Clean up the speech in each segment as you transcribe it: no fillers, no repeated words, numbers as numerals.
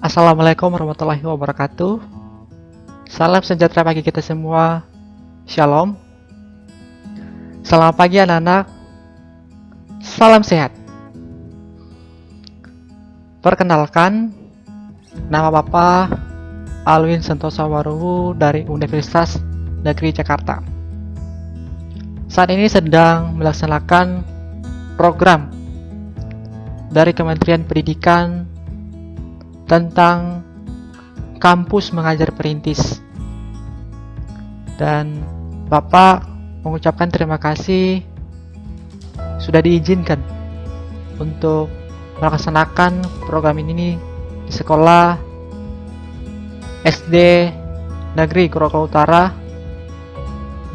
Assalamualaikum warahmatullahi wabarakatuh. Salam sejahtera bagi kita semua. Shalom. Selamat pagi anak-anak. Salam sehat. Perkenalkan, nama Bapak Alwin Sentosa Waruhu dari Universitas Negeri Jakarta. Saat ini sedang melaksanakan program dari Kementerian Pendidikan tentang kampus mengajar perintis. Dan Bapak mengucapkan terima kasih sudah diizinkan untuk melaksanakan program ini di sekolah SD Negeri Grogol Utara,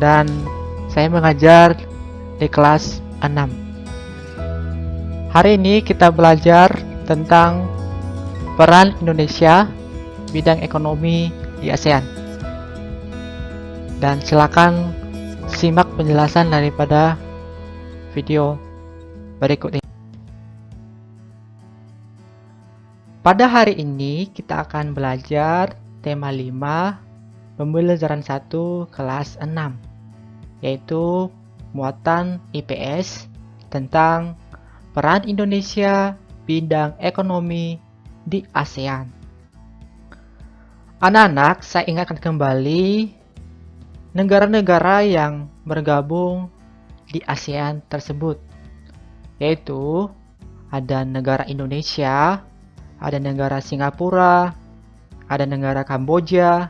dan saya mengajar di kelas 6. Hari ini kita belajar tentang peran Indonesia bidang ekonomi di ASEAN. Dan silakan simak penjelasan daripada video berikut ini. Pada hari ini kita akan belajar tema 5 pembelajaran 1 kelas 6, yaitu muatan IPS tentang peran Indonesia bidang ekonomi di ASEAN. Anak-anak, saya ingatkan kembali negara-negara yang bergabung di ASEAN tersebut, yaitu ada negara Indonesia, ada negara Singapura, ada negara Kamboja,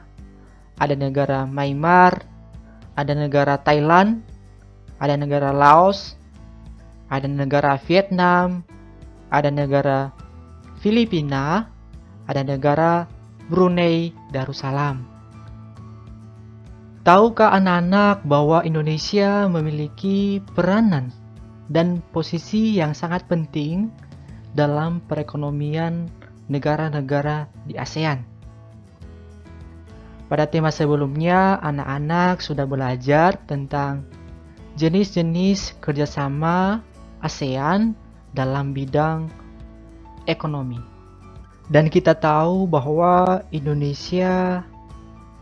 ada negara Myanmar, ada negara Thailand, ada negara Laos, ada negara Vietnam, ada negara Filipina, ada negara Brunei Darussalam. Tahukah anak-anak bahwa Indonesia memiliki peranan dan posisi yang sangat penting dalam perekonomian negara-negara di ASEAN? Pada tema sebelumnya, anak-anak sudah belajar tentang jenis-jenis kerjasama ASEAN dalam bidang ekonomi. Dan kita tahu bahwa Indonesia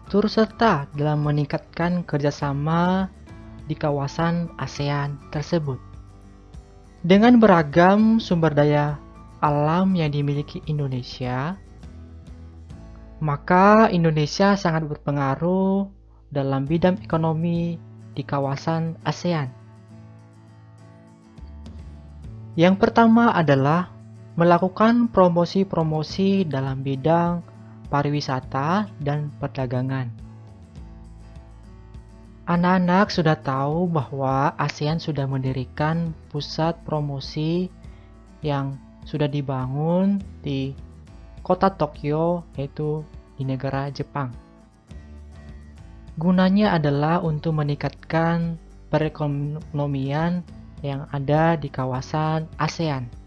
turut serta dalam meningkatkan kerjasama di kawasan ASEAN tersebut. Dengan beragam sumber daya alam yang dimiliki Indonesia, maka Indonesia sangat berpengaruh dalam bidang ekonomi di kawasan ASEAN. Yang pertama adalah melakukan promosi-promosi dalam bidang pariwisata dan perdagangan. Anak-anak sudah tahu bahwa ASEAN sudah mendirikan pusat promosi yang sudah dibangun di kota Tokyo, yaitu di negara Jepang. Gunanya adalah untuk meningkatkan perekonomian yang ada di kawasan ASEAN.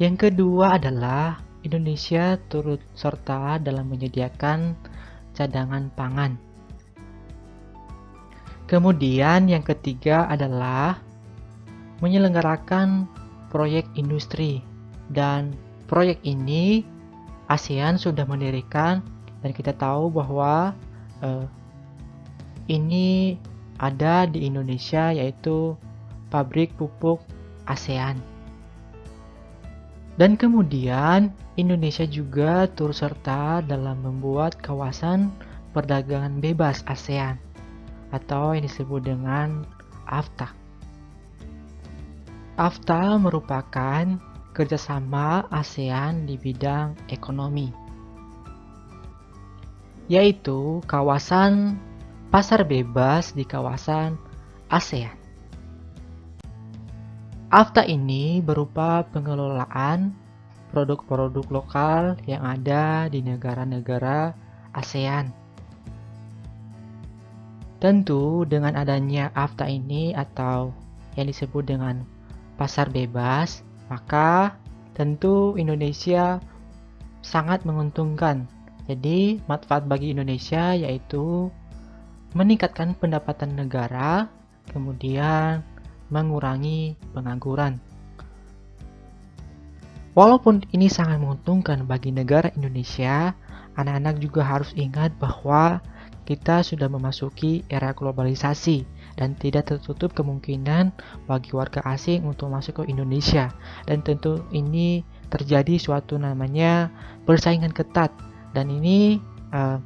Yang kedua adalah Indonesia turut serta dalam menyediakan cadangan pangan. Kemudian yang ketiga adalah menyelenggarakan proyek industri, dan proyek ini ASEAN sudah mendirikan, dan kita tahu bahwa ini ada di Indonesia, yaitu pabrik pupuk ASEAN. Dan kemudian Indonesia juga turut serta dalam membuat kawasan perdagangan bebas ASEAN, atau yang disebut dengan AFTA. AFTA merupakan kerjasama ASEAN di bidang ekonomi, yaitu kawasan pasar bebas di kawasan ASEAN. AFTA ini berupa pengelolaan produk-produk lokal yang ada di negara-negara ASEAN. Tentu dengan adanya AFTA ini atau yang disebut dengan pasar bebas, maka tentu Indonesia sangat menguntungkan. Jadi manfaat bagi Indonesia yaitu meningkatkan pendapatan negara, kemudian mengurangi pengangguran. Walaupun ini sangat menguntungkan bagi negara Indonesia, anak-anak juga harus ingat bahwa kita sudah memasuki era globalisasi dan tidak tertutup kemungkinan bagi warga asing untuk masuk ke Indonesia. Dan tentu ini terjadi suatu namanya persaingan ketat, dan ini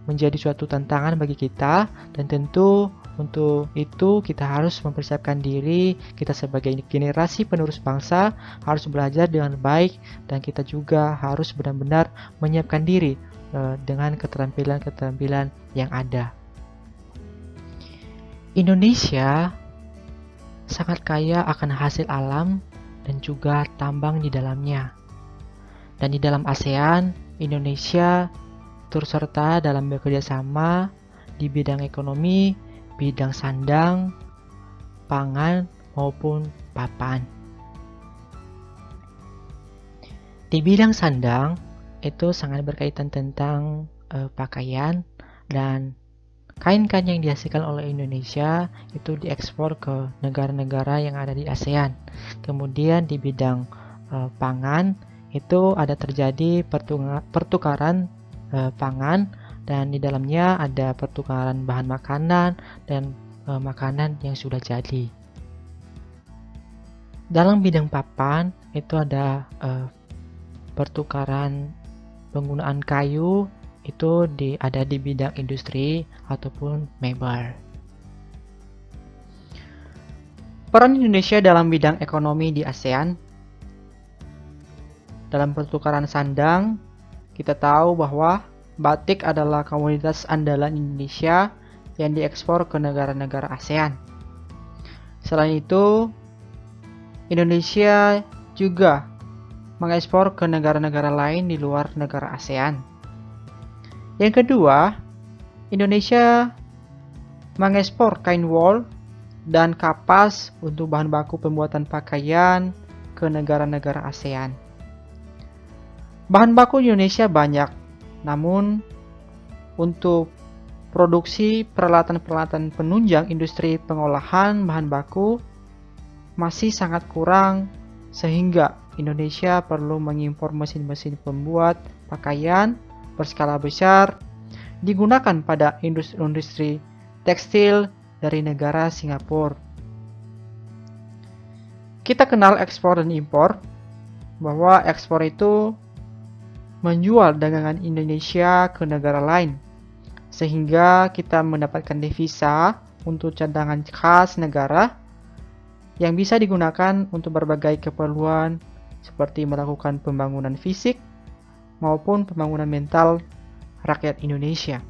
menjadi suatu tantangan bagi kita, dan tentu untuk itu kita harus mempersiapkan diri. Kita sebagai generasi penerus bangsa harus belajar dengan baik, dan kita juga harus benar-benar menyiapkan diri dengan keterampilan-keterampilan yang ada. Indonesia sangat kaya akan hasil alam dan juga tambang di dalamnya. Dan di dalam ASEAN, Indonesia turut serta dalam bekerja sama di bidang ekonomi, bidang sandang, pangan, maupun papan. Di bidang sandang, itu sangat berkaitan tentang pakaian, dan kain-kain yang dihasilkan oleh Indonesia itu diekspor ke negara-negara yang ada di ASEAN. Kemudian di bidang pangan, itu ada terjadi pertukaran pangan, dan di dalamnya ada pertukaran bahan makanan dan makanan yang sudah jadi. Dalam bidang papan, itu ada pertukaran penggunaan kayu, itu ada di bidang industri ataupun mebel. Peran Indonesia dalam bidang ekonomi di ASEAN. Dalam pertukaran sandang, kita tahu bahwa batik adalah komoditas andalan Indonesia yang diekspor ke negara-negara ASEAN. Selain itu, Indonesia juga mengekspor ke negara-negara lain di luar negara ASEAN. Yang kedua, Indonesia mengekspor kain wol dan kapas untuk bahan baku pembuatan pakaian ke negara-negara ASEAN. Bahan baku Indonesia banyak, namun untuk produksi peralatan-peralatan penunjang industri pengolahan bahan baku masih sangat kurang, sehingga Indonesia perlu mengimpor mesin-mesin pembuat pakaian berskala besar digunakan pada industri tekstil dari negara Singapura. Kita kenal ekspor dan impor, bahwa ekspor itu menjual dagangan Indonesia ke negara lain, sehingga kita mendapatkan devisa untuk cadangan khas negara yang bisa digunakan untuk berbagai keperluan seperti melakukan pembangunan fisik maupun pembangunan mental rakyat Indonesia.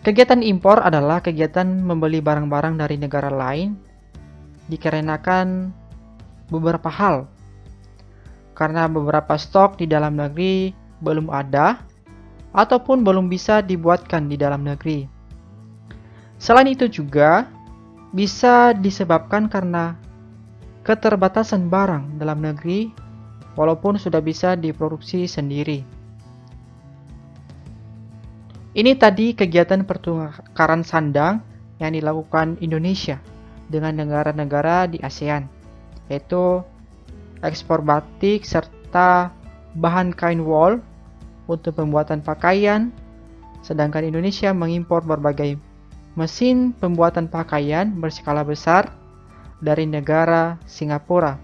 Kegiatan impor adalah kegiatan membeli barang-barang dari negara lain dikarenakan beberapa hal. Karena beberapa stok di dalam negeri belum ada ataupun belum bisa dibuatkan di dalam negeri. Selain itu juga bisa disebabkan karena keterbatasan barang dalam negeri walaupun sudah bisa diproduksi sendiri. Ini tadi kegiatan pertukaran sandang yang dilakukan Indonesia dengan negara-negara di ASEAN, yaitu ekspor batik serta bahan kain wol untuk pembuatan pakaian, sedangkan Indonesia mengimpor berbagai mesin pembuatan pakaian berskala besar dari negara Singapura.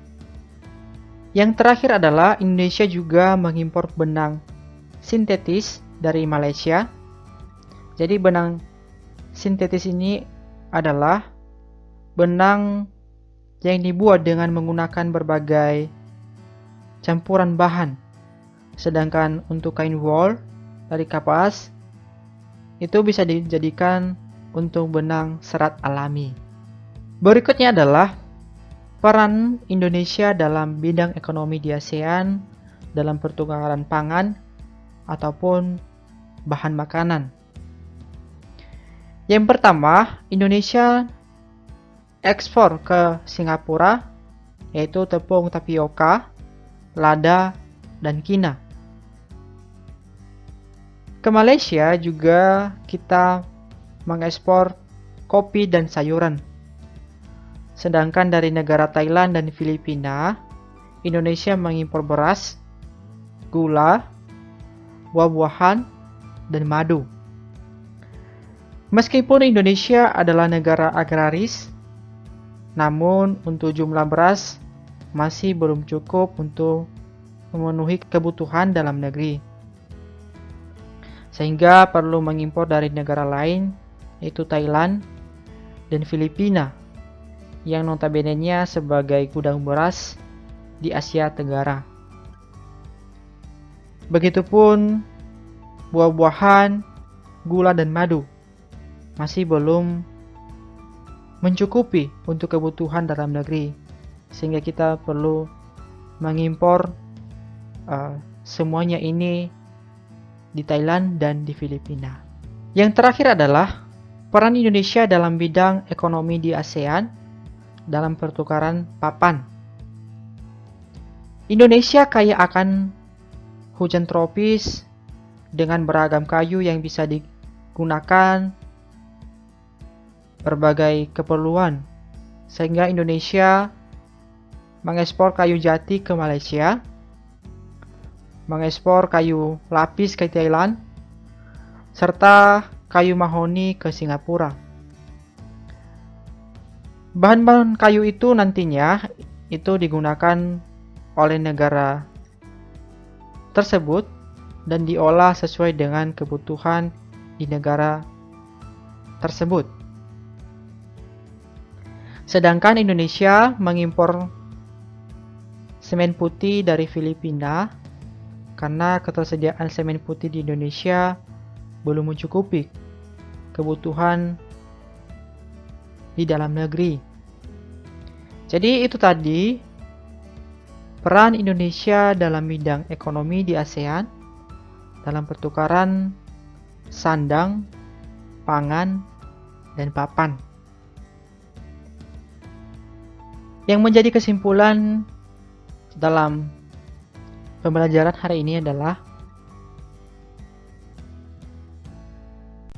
Yang terakhir adalah Indonesia juga mengimpor benang sintetis dari Malaysia. Jadi benang sintetis ini adalah benang yang dibuat dengan menggunakan berbagai campuran bahan. Sedangkan untuk kain wol dari kapas itu bisa dijadikan untuk benang serat alami. Berikutnya adalah peran Indonesia dalam bidang ekonomi di ASEAN dalam pertukaran pangan ataupun bahan makanan. Yang pertama, Indonesia ekspor ke Singapura, yaitu tepung tapioka, lada, dan kina. Ke Malaysia juga kita mengekspor kopi dan sayuran. Sedangkan dari negara Thailand dan Filipina, Indonesia mengimpor beras, gula, buah-buahan, dan madu. Meskipun Indonesia adalah negara agraris, namun untuk jumlah beras masih belum cukup untuk memenuhi kebutuhan dalam negeri. Sehingga perlu mengimpor dari negara lain, yaitu Thailand dan Filipina, yang notabene-nya sebagai gudang beras di Asia Tenggara. Begitupun buah-buahan, gula, dan madu masih belum mencukupi untuk kebutuhan dalam negeri, sehingga kita perlu mengimpor semuanya ini di Thailand dan di Filipina. Yang terakhir adalah peran Indonesia dalam bidang ekonomi di ASEAN dalam pertukaran papan. Indonesia kaya akan hujan tropis dengan beragam kayu yang bisa digunakan berbagai keperluan, sehingga Indonesia mengekspor kayu jati ke Malaysia, mengekspor kayu lapis ke Thailand, serta kayu mahoni ke Singapura. Bahan-bahan kayu itu nantinya itu digunakan oleh negara tersebut dan diolah sesuai dengan kebutuhan di negara tersebut. Sedangkan Indonesia mengimpor semen putih dari Filipina karena ketersediaan semen putih di Indonesia belum mencukupi kebutuhan di dalam negeri. Jadi itu tadi peran Indonesia dalam bidang ekonomi di ASEAN dalam pertukaran sandang, pangan, dan papan. Yang menjadi kesimpulan dalam pembelajaran hari ini adalah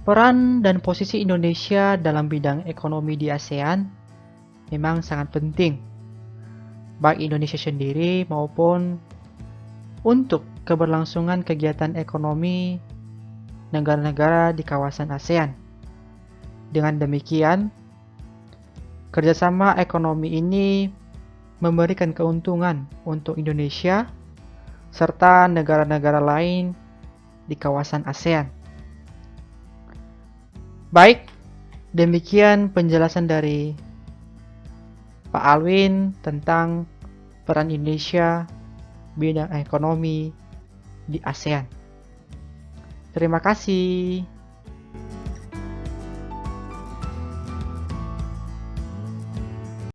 peran dan posisi Indonesia dalam bidang ekonomi di ASEAN memang sangat penting, baik Indonesia sendiri maupun untuk keberlangsungan kegiatan ekonomi negara-negara di kawasan ASEAN. Dengan demikian, kerjasama ekonomi ini memberikan keuntungan untuk Indonesia serta negara-negara lain di kawasan ASEAN. Baik, demikian penjelasan dari Pak Alwin tentang peran Indonesia bidang ekonomi di ASEAN. Terima kasih.